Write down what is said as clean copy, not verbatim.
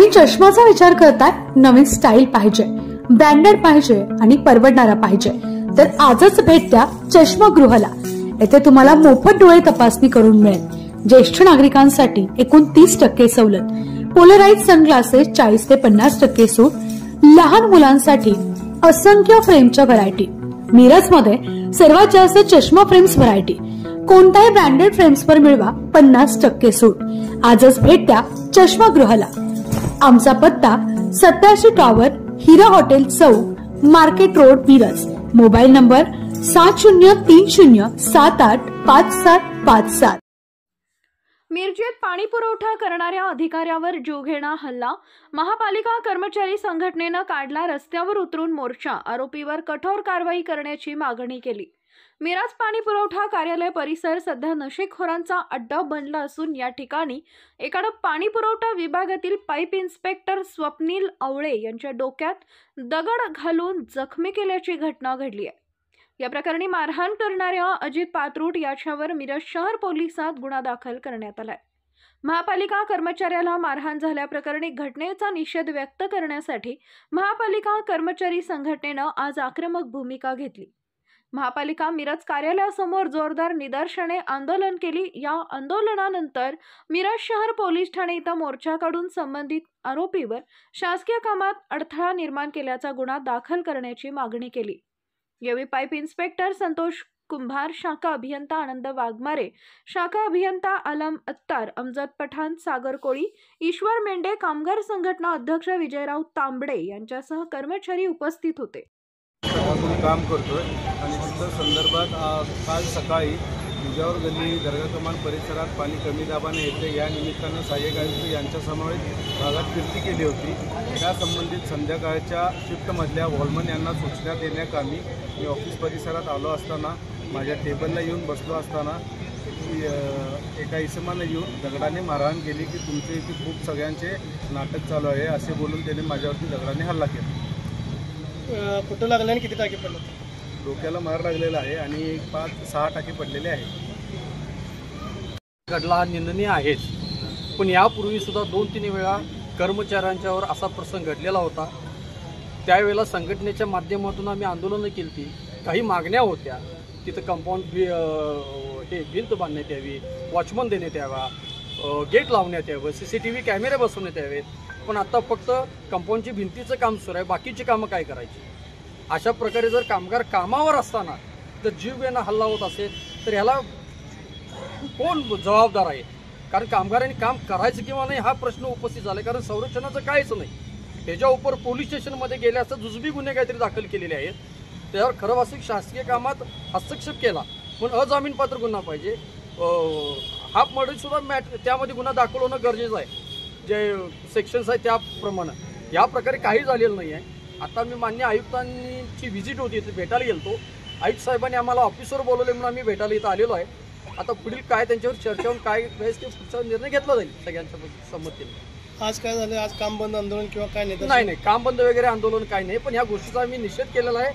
तुम्ही चष्माचा विचार करताय, नवीन स्टाईल पाहिजे, ब्रँडेड पाहिजे आणि परवडणारा पाहिजे, तर आजच भेट द्या चष्मागृहाला। येथे तुम्हाला मोफत डोळे तपासणी करून मिळेल। ज्येष्ठ नागरिकांसाठी एकूण 30% सवलत, पोलराइज सनग्लासेस 40 ते 50% सूट, लहान मुलांसाठी असंख्य फ्रेमच्या व्हरायटी। मिरजमध्ये सर्वात जास्त चष्मा फ्रेम्स व्हरायटी, कोणत्याही ब्रँडेड फ्रेम्सवर मिळवा 50% सूट। आजच भेट द्या चष्मागृहाला। आमचा पत्ता 87 tower, Hira hotel chowk, market road, Miraj. Mobile number 7030785757। मिरजेत पाणी पुरवठा करणाऱ्या अधिकाऱ्यावर जीवघेणा हल्ला, महापालिका कर्मचारी संघटनेनं काढला रस्त्यावर उतरून मोर्चा, आरोपीवर कठोर कारवाई करण्याची मागणी केली। मिरज पाणी पुरवठा कार्यालय परिसर सध्या नशेखोरांचा अड्डा बनला असून या ठिकाणी एकानं पाणी पुरवठा विभागातील पाईप इन्स्पेक्टर स्वप्नील आवळे यांच्या डोक्यात दगड घालून जखमी केल्याची घटना घडली आहे। या प्रकरणी मारहाण करणाऱ्या अजित पात्रूट याच्यावर मिरज शहर पोलिसात गुन्हा दाखल करण्यात आलाय। महापालिका कर्मचाऱ्याला मारहाण झाल्याप्रकरणी घटनेचा निषेध व्यक्त करण्यासाठी महापालिका कर्मचारी संघटनेनं आज आक्रमक भूमिका घेतली। महापालिका मिरज कार्यालयासमोर जोरदार निदर्शने आंदोलन केली। या आंदोलनानंतर मिरज शहर पोलीस ठाणे इथं मोर्चा काढून संबंधित आरोपीवर शासकीय कामात अडथळा निर्माण केल्याचा गुन्हा दाखल करण्याची मागणी केली। यावेळी पाईप इन्स्पेक्टर संतोष कुंभार, शाखा अभियंता आनंद वाघमारे, शाखा अभियंता आलम अत्तार, अमजद पठाण, सागर कोळी, ईश्वर मेंढे, कामगार संघटना अध्यक्ष विजयराव तांबडे यांच्यासह कर्मचारी उपस्थित होते। काम करतोय आणि त्या संदर्भात काल सकाळी मुजावर गल्ली दर्गा कमान परिसरात पाणी कमी दाबाने येते या निमित्तानं सहाय्यक आयुक्त यांच्या समवेत भागात फिरती केली होती। त्या संबंधित संध्याकाळच्या शिफ्टमधल्या वॉलमन यांना सूचना देण्याकामी मी ऑफिस परिसरात आलो असताना माझ्या टेबलला येऊन बसलो असताना एका इसमानं येऊन दगडाने मारहाण केली की तुमच्या इथे खूप सगळ्यांचे नाटक चालू आहे असे बोलून त्याने माझ्यावरती दगडाने हल्ला केला। कुठं लागलं आणि किती टाके पडले? डोक्याला मार लागलेला आहे आणि 5-6 टाके पडलेले आहेत। घडला हा निंदनीय आहेच, पण यापूर्वी सुद्धा 2-3 वेळा कर्मचाऱ्यांच्यावर असा प्रसंग घडलेला होता। त्यावेळेला संघटनेच्या माध्यमातून आम्ही आंदोलनं केली, काही मागण्या होत्या, तिथं कंपाऊंड भिंत बांधण्यात यावी, वॉचमन देण्यात यावा, गेट लावण्यात यावं, CCTV कॅमेरे बसवण्यात यावेत, पण आता फक्त कंपाऊंडची भिंतीचं काम सुरू आहे, बाकीची कामं काय करायची? अशा प्रकारे जर कामगार कामावर असताना जर जीवघेणा हल्ला होत असेल तर ह्याला कोण जबाबदार आहे? कारण कामगारांनी काम करायचं किंवा नाही हा प्रश्न उपस्थित झाला, कारण संरक्षणाचं काहीच नाही। त्याच्या उपर पोलीस स्टेशनमध्ये गेले असता जुजबी गुन्हे काहीतरी दाखल केलेले आहेत, त्यावर खरं वास्तविक शासकीय कामात हस्तक्षेप केला पण अजामीनपात्र गुन्हा पाहिजे। हाफ मर्डर सुद्धा त्यामध्ये गुन्हा दाखल होणं गरजेचं आहे, जे सेक्शन्स आहेत त्याप्रमाणे। या प्रकारे काही झालेलं नाही आहे। आता मी मान्य आयुक्तांची व्हिजिट होती, इथे भेटायला गेलो। आयुक्त साहेबांनी आम्हाला ऑफिसवर बोलवले म्हणून आम्ही भेटायला इथं आलेलो आहे। आता पुढील काय त्यांच्यावर चर्चा होऊन काय वेळेस ते पुढचा निर्णय घेतला जाईल सगळ्यांच्या संमतीने। आज काय झालं? आज काम बंद आंदोलन किंवा काय नाही, काम बंद वगैरे आंदोलन काय नाही, पण ह्या गोष्टीचा आम्ही निषेध केलेला आहे।